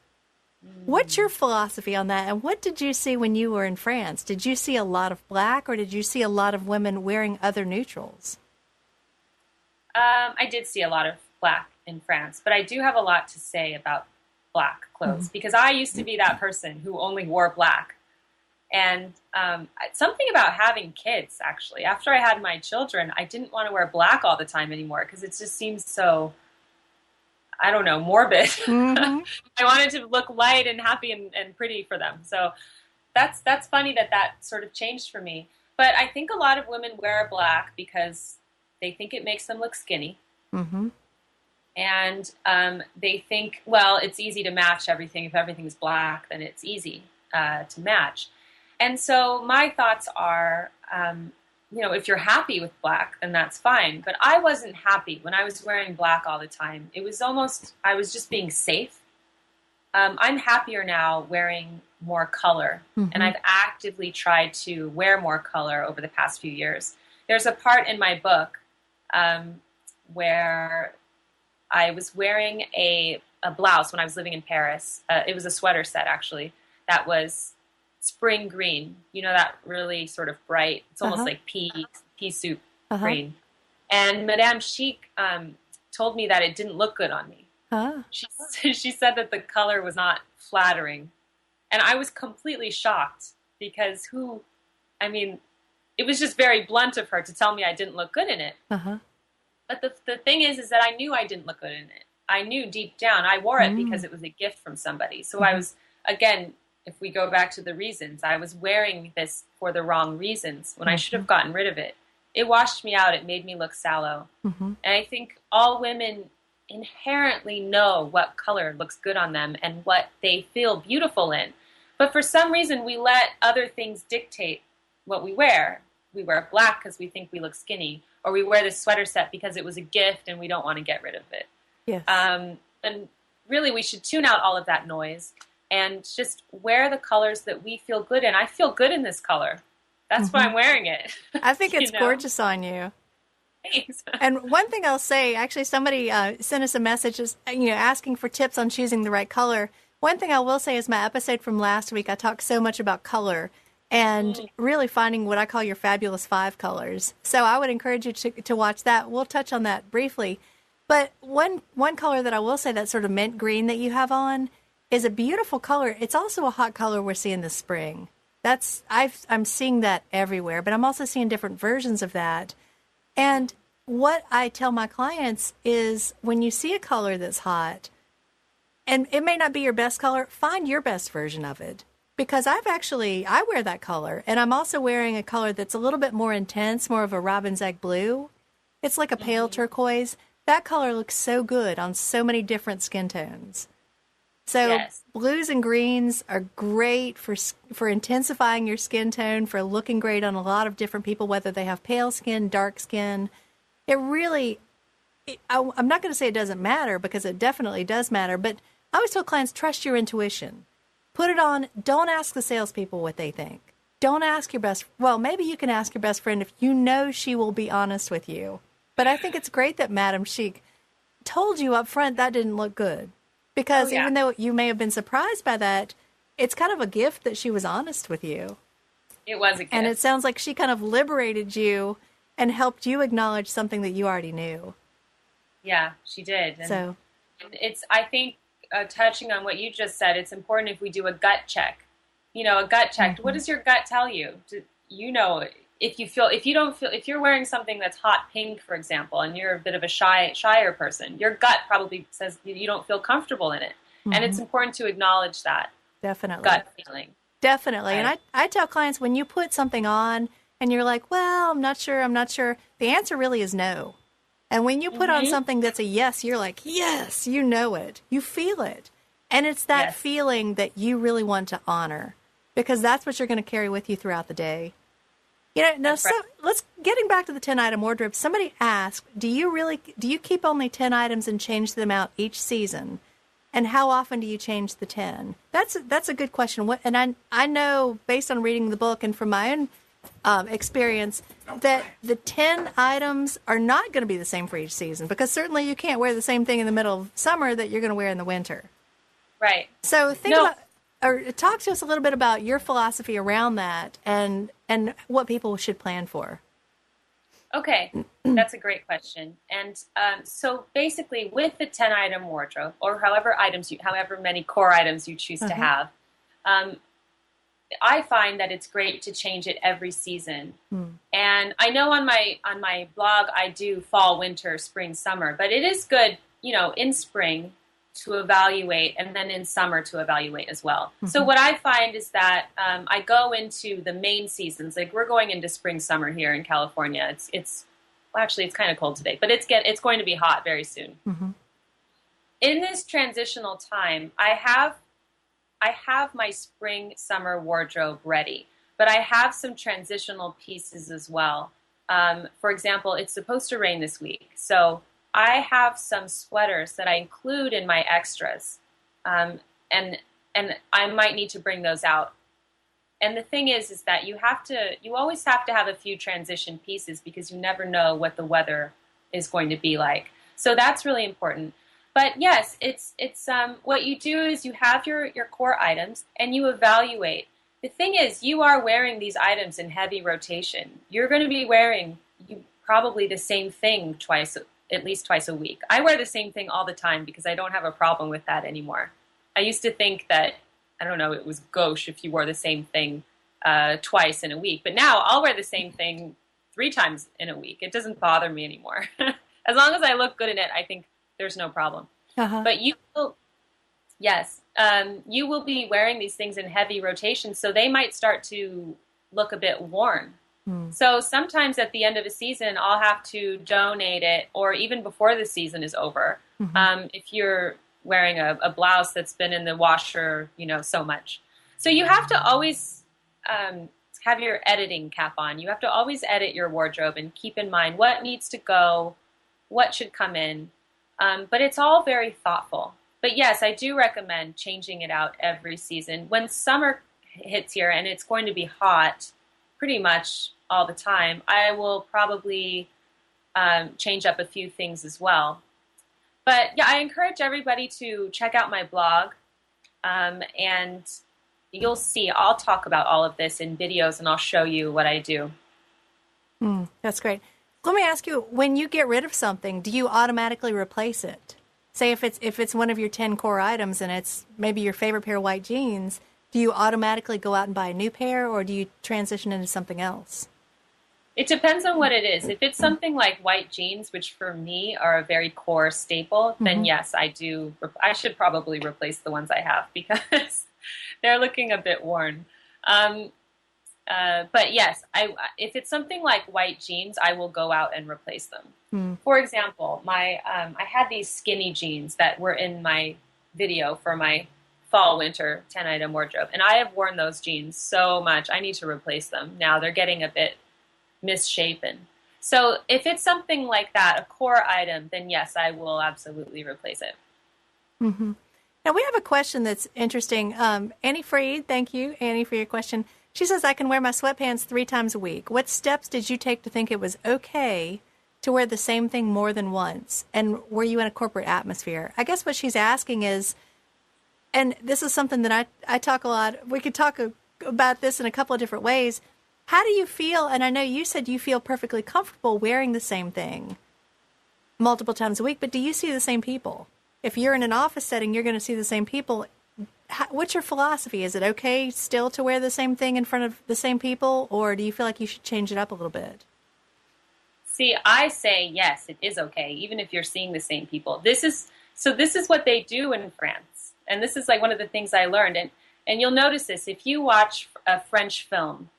What's your philosophy on that? And what did you see when you were in France? Did you see a lot of black or did you see a lot of women wearing other neutrals? I did see a lot of black in France, but I do have a lot to say about black clothes because I used to be that person who only wore black. And something about having kids, actually. After I had my children, I didn't want to wear black all the time anymore because it just seems so, I don't know, morbid. Mm-hmm. I wanted to look light and happy and pretty for them. So that's funny that sort of changed for me. But I think a lot of women wear black because they think it makes them look skinny. Mm-hmm. And they think, well, it's easy to match everything. If everything's black, then it's easy to match. And so my thoughts are, if you're happy with black, then that's fine. But I wasn't happy when I was wearing black all the time. It was almost, I was just being safe. I'm happier now wearing more color. Mm-hmm. And I've actively tried to wear more color over the past few years. There's a part in my book where I was wearing a blouse when I was living in Paris. It was a sweater set, actually, that was spring green, that really sort of bright, it's almost like pea soup green. And Madame Chic told me that it didn't look good on me. She said that the color was not flattering. And I was completely shocked because it was just very blunt of her to tell me I didn't look good in it. But the thing is that I knew I didn't look good in it. I knew deep down I wore it because it was a gift from somebody. So I was, again, if we go back to the reasons, I was wearing this for the wrong reasons when I should have gotten rid of it. It washed me out. It made me look sallow. And I think all women inherently know what color looks good on them and what they feel beautiful in. But for some reason, we let other things dictate what we wear. We wear black because we think we look skinny, or we wear this sweater set because it was a gift and we don't want to get rid of it. Yes. And really, we should tune out all of that noise and just wear the colors that we feel good in. I feel good in this color. That's why I'm wearing it. I think it's gorgeous on you. Thanks. And one thing I'll say, actually, somebody sent us a message asking for tips on choosing the right color. One thing I will say is my episode from last week, I talked so much about color and really finding what I call your fabulous 5 colors. So I would encourage you to watch that. We'll touch on that briefly. But one color that I will say, that sort of mint green that you have on, is a beautiful color. It's also a hot color we're seeing this spring. I'm seeing that everywhere, but I'm also seeing different versions of that. And what I tell my clients is when you see a color that's hot, and it may not be your best color, find your best version of it. Because I wear that color, and I'm also wearing a color that's a little bit more intense, more of a robin's egg blue. It's like a pale turquoise. That color looks so good on so many different skin tones. So blues and greens are great for intensifying your skin tone, for looking great on a lot of different people, whether they have pale skin, dark skin. I'm not going to say it doesn't matter, because it definitely does matter, but I always tell clients, trust your intuition. Put it on. Don't ask the salespeople what they think. Don't ask maybe you can ask your best friend if you know she will be honest with you. But I think it's great that Madame Chic told you up front that didn't look good. Because even though you may have been surprised by that, it's kind of a gift that she was honest with you. It was a gift. And it sounds like she kind of liberated you and helped you acknowledge something that you already knew. Yeah, she did. And So, it's, I think, touching on what you just said, it's important if we do a gut check. You know, a gut check. What does your gut tell you? You know, if you don't feel, if you're wearing something that's hot pink, for example, and you're a bit of a shyer person, your gut probably says you don't feel comfortable in it. And it's important to acknowledge that definitely. gut feeling. Definitely. Right. And I tell clients, when you put something on and you're like, well, I'm not sure, the answer really is no. And when you put on something that's a yes, you're like, yes, you know it. You feel it. And it's that feeling that you really want to honor, because that's what you're going to carry with you throughout the day. You know, now, so let's getting back to the 10-item wardrobe. Somebody asked, do you keep only 10 items and change them out each season? And how often do you change the 10? That's a good question. And I know, based on reading the book and from my own experience, that the 10 items are not going to be the same for each season, because certainly you can't wear the same thing in the middle of summer that you're going to wear in the winter. Right. So talk to us a little bit about your philosophy around that and what people should plan for. Okay, that's a great question. And so basically, with the 10-item wardrobe, or however many core items you choose to have, I find that it's great to change it every season. And I know on my blog I do fall, winter, spring, summer, but it is good, you know, in spring to evaluate, and then in summer to evaluate as well. So what I find is that I go into the main seasons. Like, we're going into spring, summer here in California. It's kind of cold today, but it's going to be hot very soon. In this transitional time, I have my spring, summer wardrobe ready, but I have some transitional pieces as well. For example, it's supposed to rain this week, so I have some sweaters that I include in my extras, and I might need to bring those out. And the thing is that you always have to have a few transition pieces, because you never know what the weather is going to be like. So that's really important. But yes, it's what you do is you have your core items and you evaluate. The thing is, you are wearing these items in heavy rotation. You're going to be wearing probably the same thing at least twice a week. I wear the same thing all the time because I don't have a problem with that anymore. I used to think that, I don't know, it was gauche if you wore the same thing twice in a week. But now I'll wear the same thing 3 times in a week. It doesn't bother me anymore. As long as I look good in it, I think there's no problem. But you will be wearing these things in heavy rotation, so they might start to look a bit worn. So sometimes at the end of a season, I'll have to donate it, or even before the season is over. If you're wearing a blouse that's been in the washer, so much. So you have to always have your editing cap on. You have to always edit your wardrobe and keep in mind what needs to go, what should come in. But it's all very thoughtful. But yes, I do recommend changing it out every season. When summer hits here and it's going to be hot pretty much all the time, I will probably change up a few things as well. But yeah, I encourage everybody to check out my blog, and you'll see, I'll talk about all of this in videos, and I'll show you what I do. That's great. Let me ask you, when you get rid of something, do you automatically replace it? Say if it's one of your 10 core items and it's maybe your favorite pair of white jeans, do you automatically go out and buy a new pair, or do you transition into something else? It depends on what it is. If it's something like white jeans, which for me are a very core staple, then yes, I do. I should probably replace the ones I have because they're looking a bit worn. But yes, if it's something like white jeans, I will go out and replace them. For example, I had these skinny jeans that were in my video for my fall, winter 10-item wardrobe, and I have worn those jeans so much. I need to replace them. Now they're getting a bit misshapen. So if it's something like that, a core item, then yes, I will absolutely replace it. Now we have a question that's interesting. Annie Freed, thank you, Annie, for your question. She says, I can wear my sweatpants 3 times a week. What steps did you take to think it was okay to wear the same thing more than once? And were you in a corporate atmosphere? I guess what she's asking is, and this is something that I talk a lot, we could talk about this in a couple of different ways. How do you feel? And I know you said you feel perfectly comfortable wearing the same thing multiple times a week, but do you see the same people? If you're in an office setting, you're going to see the same people. What's your philosophy? Is it okay still to wear the same thing in front of the same people, or do you feel like you should change it up a little bit? See, I say yes, it is okay, even if you're seeing the same people. This is what they do in France, and this is like one of the things I learned. And you'll notice this if you watch a French film.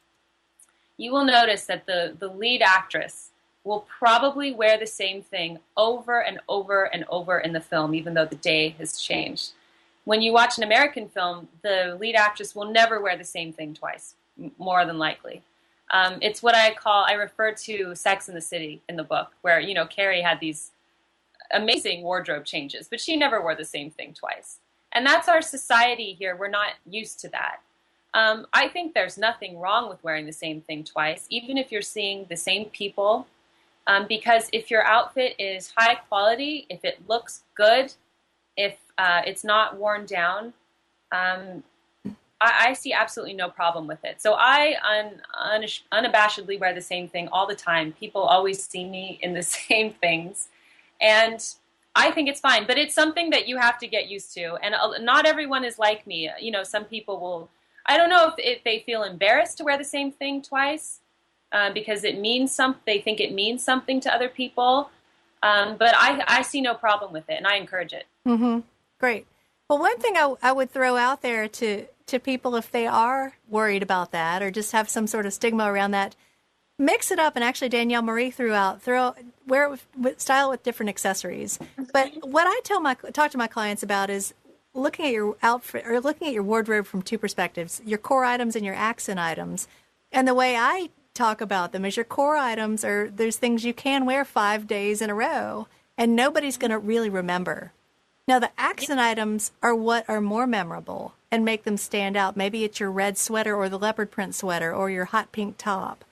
You will notice that the lead actress will probably wear the same thing over and over and over in the film, even though the day has changed. When you watch an American film, the lead actress will never wear the same thing twice, more than likely. It's what I refer to Sex and the City in the book, where, Carrie had these amazing wardrobe changes, but she never wore the same thing twice. And that's our society here. We're not used to that. I think there's nothing wrong with wearing the same thing twice, even if you're seeing the same people, because if your outfit is high quality, if it looks good, if it's not worn down, I see absolutely no problem with it. So I unabashedly wear the same thing all the time. People always see me in the same things, and I think it's fine. But it's something that you have to get used to, and not everyone is like me. Some people will. I don't know if they feel embarrassed to wear the same thing twice because it means something. They think it means something to other people. But I see no problem with it, and I encourage it. Mm-hmm. Great. Well, one thing I would throw out there to people, if they are worried about that or just have some sort of stigma around that, mix it up. And actually, Danielle Marie wear it style it with different accessories. But what I talk to my clients about is looking at your outfit or looking at your wardrobe from two perspectives, your core items and your accent items. And the way I talk about them is your core items are there's things you can wear 5 days in a row and nobody's going to really remember. Now, the accent items are what are more memorable and make them stand out. Maybe it's your red sweater or the leopard print sweater or your hot pink top.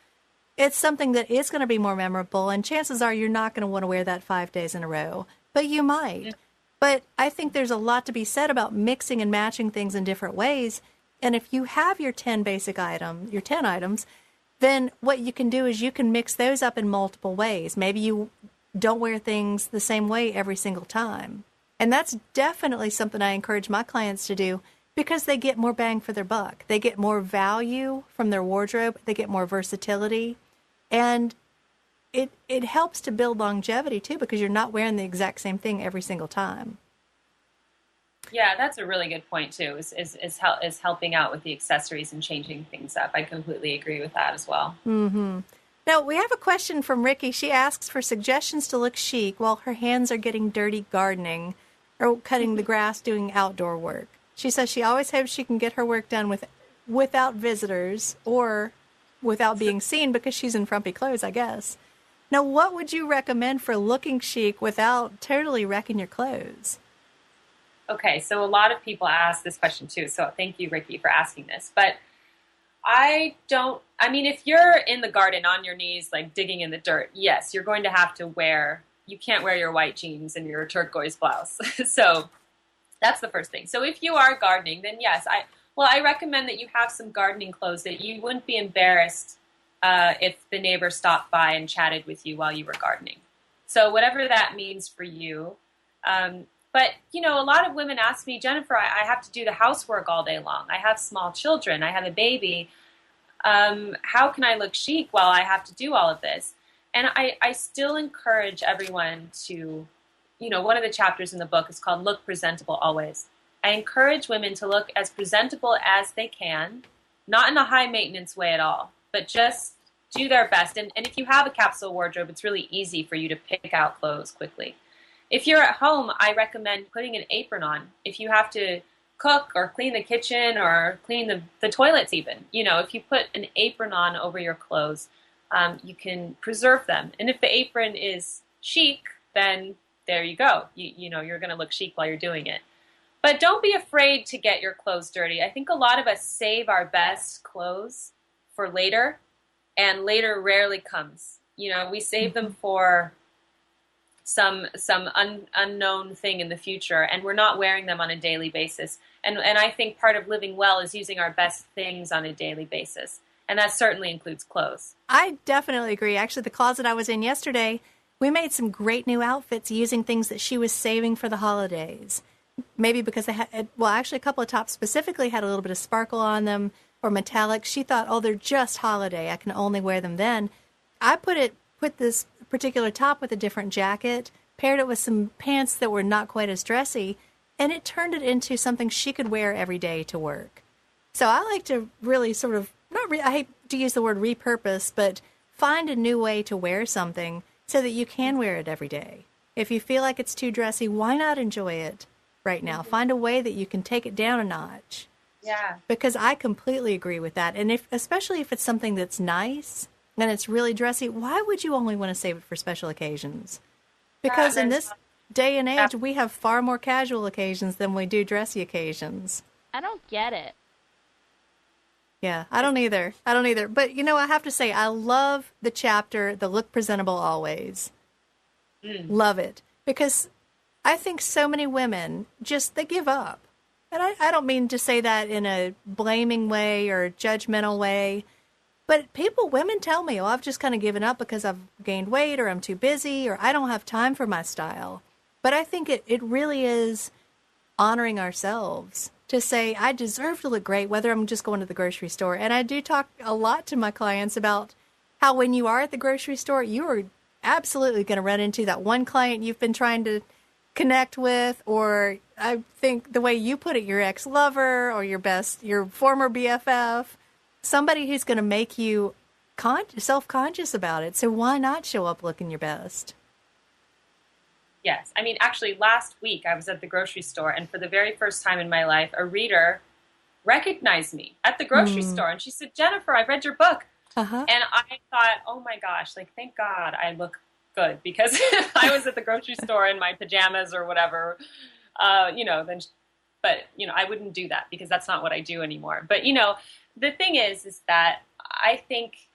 It's something that is going to be more memorable, and chances are you're not going to want to wear that 5 days in a row, but you might. Yeah. But I think there's a lot to be said about mixing and matching things in different ways. And if you have your 10 items, then what you can do is you can mix those up in multiple ways. Maybe you don't wear things the same way every single time. And that's definitely something I encourage my clients to do because they get more bang for their buck. They get more value from their wardrobe. They get more versatility. And it helps to build longevity, too, because you're not wearing the exact same thing every single time. Yeah, that's a really good point, too, is helping out with the accessories and changing things up. I completely agree with that as well. Mm-hmm. Now, we have a question from Ricky. She asks for suggestions to look chic while her hands are getting dirty gardening or cutting the grass, doing outdoor work. She says she always hopes she can get her work done without visitors or without being seen because she's in frumpy clothes, I guess. Now, what would you recommend for looking chic without totally wrecking your clothes? Okay, so a lot of people ask this question too, so thank you, Ricky, for asking this. But if you're in the garden on your knees, like digging in the dirt, yes, you're going to have to you can't wear your white jeans and your turquoise blouse. So that's the first thing. So if you are gardening, then yes, I recommend that you have some gardening clothes that you wouldn't be embarrassed if the neighbor stopped by and chatted with you while you were gardening. So whatever that means for you. But, a lot of women ask me, Jennifer, I have to do the housework all day long. I have small children. I have a baby. How can I look chic while I have to do all of this? And I still encourage everyone to, one of the chapters in the book is called Look Presentable Always. I encourage women to look as presentable as they can, not in a high maintenance way at all, but just do their best. And if you have a capsule wardrobe, it's really easy for you to pick out clothes quickly. If you're at home, I recommend putting an apron on. If you have to cook or clean the kitchen or clean the toilets even, if you put an apron on over your clothes, you can preserve them. And if the apron is chic, then there you go. You're going to look chic while you're doing it. But don't be afraid to get your clothes dirty. I think a lot of us save our best clothes for later, and later rarely comes. We save them for some unknown thing in the future, and we're not wearing them on a daily basis. And I think part of living well is using our best things on a daily basis. And that certainly includes clothes. I definitely agree. Actually, the closet I was in yesterday, we made some great new outfits using things that she was saving for the holidays. Maybe because they had, well, actually, a couple of tops specifically had a little bit of sparkle on them or metallic. She thought, oh, they're just holiday. I can only wear them then. I put this particular top with a different jacket, paired it with some pants that were not quite as dressy, and it turned it into something she could wear every day to work. So I like to really sort of, I hate to use the word repurpose, but find a new way to wear something so that you can wear it every day. If you feel like it's too dressy, why not enjoy it right now? Find a way that you can take it down a notch. Yeah. Because I completely agree with that. And especially if it's something that's nice and it's really dressy, why would you only want to save it for special occasions? Because in this day and age, we have far more casual occasions than we do dressy occasions. I don't get it. Yeah, I don't either. But, I have to say, I love the chapter, The Look Presentable Always. Love it. Because I think so many women they give up. And I don't mean to say that in a blaming way or judgmental way. But women tell me, oh, I've just kind of given up because I've gained weight or I'm too busy or I don't have time for my style. But I think it really is honoring ourselves to say, I deserve to look great, whether I'm just going to the grocery store. And I do talk a lot to my clients about how when you are at the grocery store, you are absolutely going to run into that one client you've been trying to connect with, or I think the way you put it, your ex-lover or your former BFF, somebody who's going to make you self-conscious about it. So why not show up looking your best? Yes. I mean, actually, last week I was at the grocery store, and for the very first time in my life, a reader recognized me at the grocery store. And she said, Jennifer, I read your book. Uh-huh. And I thought, oh my gosh, thank God I look good. Because if I was at the grocery store in my pajamas or whatever, I wouldn't do that because that's not what I do anymore. But, the thing is that I think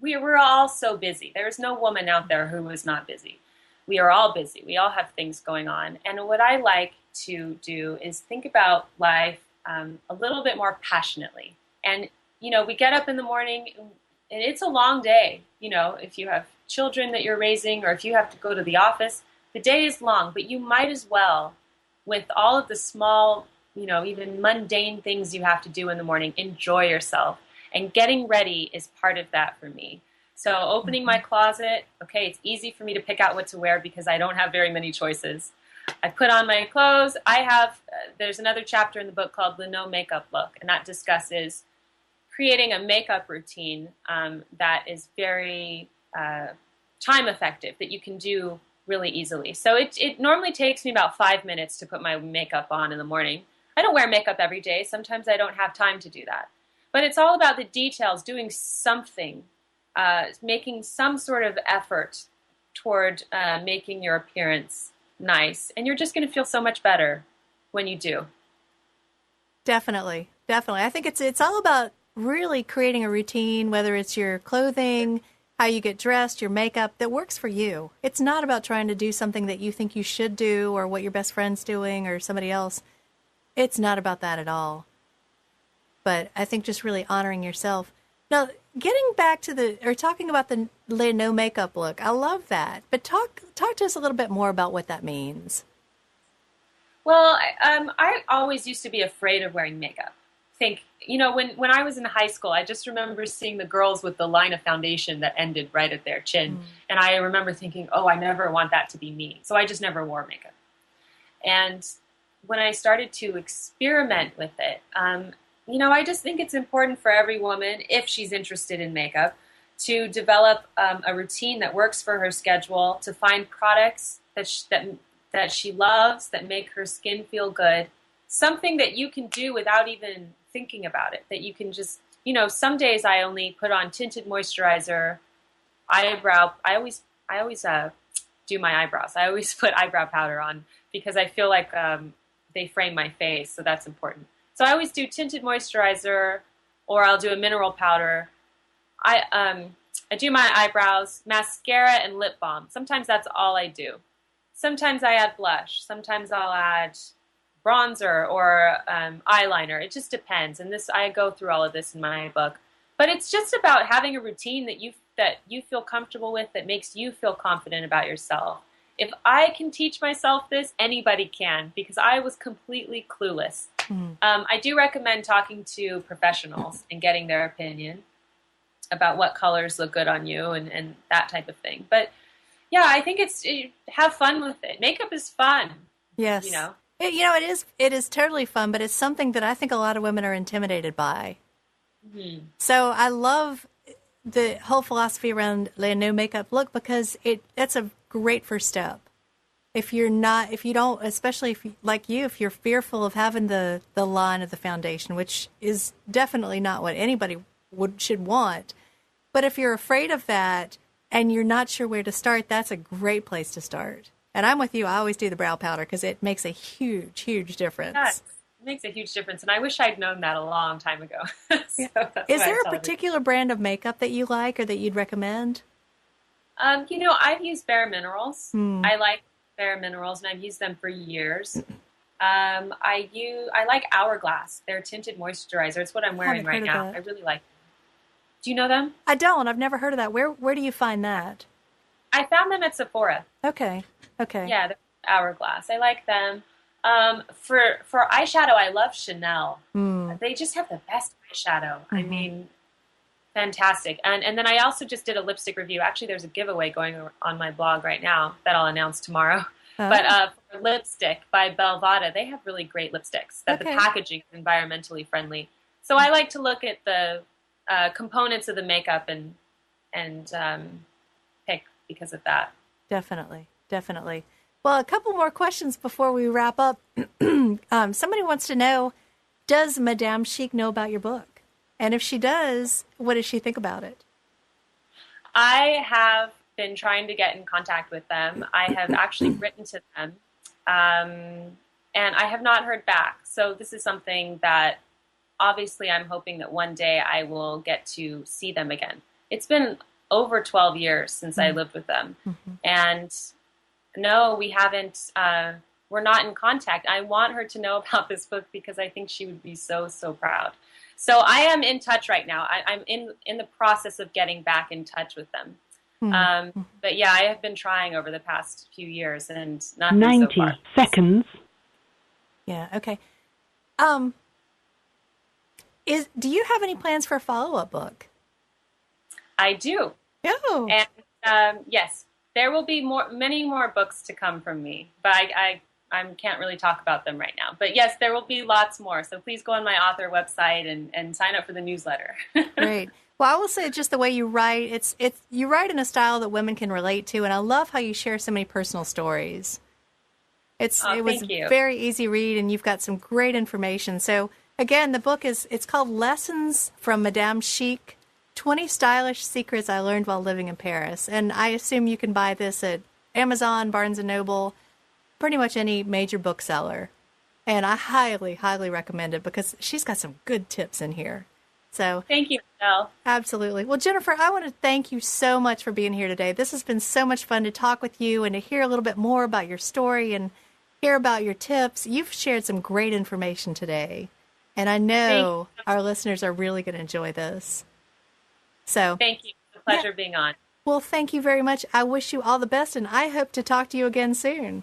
we're all so busy. There is no woman out there who is not busy. We are all busy. We all have things going on. And what I like to do is think about life a little bit more passionately. And, we get up in the morning and it's a long day. If you have children that you're raising or if you have to go to the office, the day is long, but you might as well, with all of the small, even mundane things you have to do in the morning, enjoy yourself. And getting ready is part of that for me. So opening my closet, okay, it's easy for me to pick out what to wear because I don't have very many choices. I put on my clothes. There's another chapter in the book called The No Makeup Look, and that discusses creating a makeup routine that is very time effective, that you can do really easily. So it normally takes me about 5 minutes to put my makeup on in the morning. I don't wear makeup every day. Sometimes I don't have time to do that. But it's all about the details, doing something, making some sort of effort toward making your appearance nice. And you're just going to feel so much better when you do. Definitely. I think it's all about really creating a routine, whether it's your clothing, how you get dressed, your makeup, that works for you. It's not about trying to do something that you think you should do or what your best friend's doing or somebody else. It's not about that at all. But I think just really honoring yourself. Now, getting back to talking about the no makeup look, I love that. But talk to us a little bit more about what that means. Well, I always used to be afraid of wearing makeup. When I was in high school, I just remember seeing the girls with the line of foundation that ended right at their chin. And I remember thinking, oh, I never want that to be me. So I just never wore makeup. And when I started to experiment with it, I just think it's important for every woman, if she's interested in makeup, to develop a routine that works for her schedule, to find products that she loves, that make her skin feel good, something that you can do without even thinking about it, that you can just, some days I only put on tinted moisturizer, eyebrow. I always do my eyebrows. I always put eyebrow powder on because I feel like they frame my face, so that's important. So I always do tinted moisturizer, or I'll do a mineral powder. I do my eyebrows, mascara, and lip balm. Sometimes that's all I do. Sometimes I add blush. Sometimes I'll add bronzer or eyeliner. It just depends. And I go through all of this in my book. But it's just about having a routine that you feel comfortable with, that makes you feel confident about yourself. If I can teach myself this, anybody can, because I was completely clueless. I do recommend talking to professionals and getting their opinion about what colors look good on you and that type of thing. But yeah, I think have fun with it. Makeup is fun. Yes. It is totally fun, but it's something that I think a lot of women are intimidated by. Mm-hmm. So I love the whole philosophy around the no makeup look, because that's a great first step. If you don't, especially if you're fearful of having the line of the foundation, which is definitely not what anybody should want. But if you're afraid of that and you're not sure where to start, that's a great place to start. And I'm with you. I always do the brow powder because it makes a huge, huge difference. Yes, it makes a huge difference. And I wish I'd known that a long time ago. So is there a particular brand of makeup that you like or that you'd recommend? I've used Bare Minerals. I like Bare Minerals, and I've used them for years. I like Hourglass. They're tinted moisturizer. It's what I'm wearing right now. I really like them. Do you know them? I don't. I've never heard of that. Where do you find that? I found them at Sephora. Okay. Yeah, they're Hourglass. I like them. For eyeshadow, I love Chanel. They just have the best eyeshadow. I mean, fantastic. And then I also just did a lipstick review. Actually, there's a giveaway going on my blog right now that I'll announce tomorrow. But for lipstick by Belvada, they have really great lipsticks. The packaging is environmentally friendly. So I like to look at the components of the makeup and pick because of that. Definitely. Well, a couple more questions before we wrap up. Somebody wants to know, does Madame Chic know about your book? And if she does, what does she think about it? I have been trying to get in contact with them. I have actually written to them, and I have not heard back. So this is something that obviously I'm hoping that one day I will get to see them again. It's been over 12 years since I lived with them. And no, we haven't, we're not in contact. I want her to know about this book because I think she would be so, so proud. So I am in touch right now. I'm in the process of getting back in touch with them. But yeah, I have been trying over the past few years and nothing 90 so far. seconds. Yeah, okay. Do you have any plans for a follow-up book? I do. Oh. And yes, there will be many more books to come from me, but I can't really talk about them right now. But yes, there will be lots more. So please go on my author website and sign up for the newsletter. Great. Well, I will say just the way you write, you write in a style that women can relate to, and I love how you share so many personal stories. It was a very easy read, and you've got some great information. So again, the book it's called Lessons from Madame Chic, 20 Stylish Secrets I Learned While Living in Paris. And I assume you can buy this at Amazon, Barnes & Noble, pretty much any major bookseller. And I highly, highly recommend it because she's got some good tips in here. So thank you, Michelle. Absolutely. Well, Jennifer, I want to thank you so much for being here today. This has been so much fun to talk with you and to hear a little bit more about your story and hear about your tips. You've shared some great information today. And I know our listeners are really going to enjoy this. So thank you. It's a pleasure being on. Well, thank you very much. I wish you all the best, and I hope to talk to you again soon.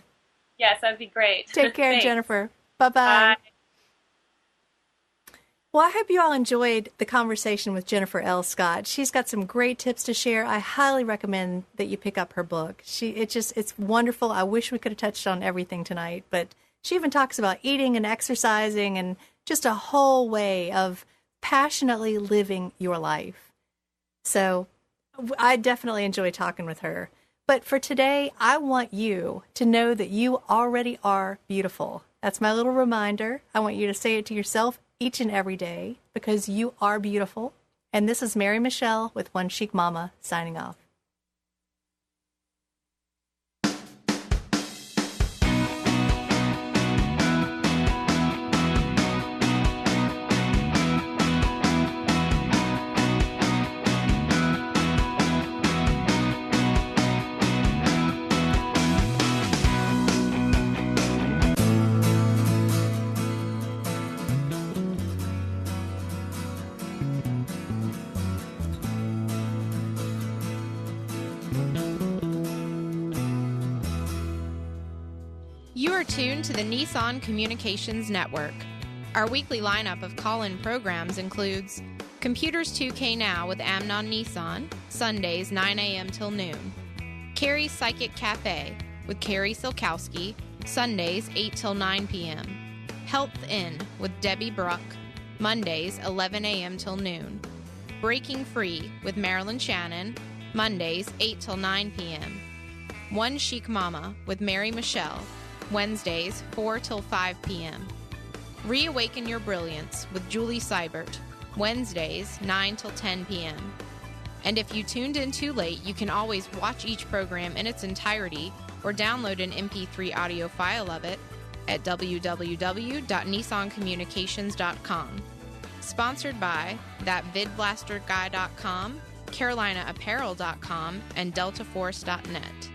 Yes, that'd be great. Take care, Jennifer. Bye-bye. Bye. Well, I hope you all enjoyed the conversation with Jennifer L. Scott. She's got some great tips to share. I highly recommend that you pick up her book. It's wonderful. I wish we could have touched on everything tonight, but she even talks about eating and exercising and just a whole way of passionately living your life. So I definitely enjoy talking with her. But for today, I want you to know that you already are beautiful. That's my little reminder. I want you to say it to yourself each and every day because you are beautiful. And this is Mary Michelle with One Chic Mama signing off. tuned to the Nissan Communications Network. Our weekly lineup of call-in programs includes Computers 2K Now with Amnon Nissan, Sundays 9 a.m. till noon. Carrie's Psychic Cafe with Carrie Silkowski, Sundays 8 till 9 p.m. Health Inn with Debbie Bruck, Mondays 11 a.m. till noon. Breaking Free with Marilyn Shannon, Mondays 8 till 9 p.m. One Chic Mama with Mary Michelle, Wednesdays 4 till 5 p.m. Reawaken Your Brilliance with Julie Seibert, Wednesdays 9 till 10 p.m. And if you tuned in too late, you can always watch each program in its entirety or download an MP3 audio file of it at www.nissancommunications.com. Sponsored by ThatVidBlasterGuy.com, CarolinaApparel.com, and DeltaForce.net.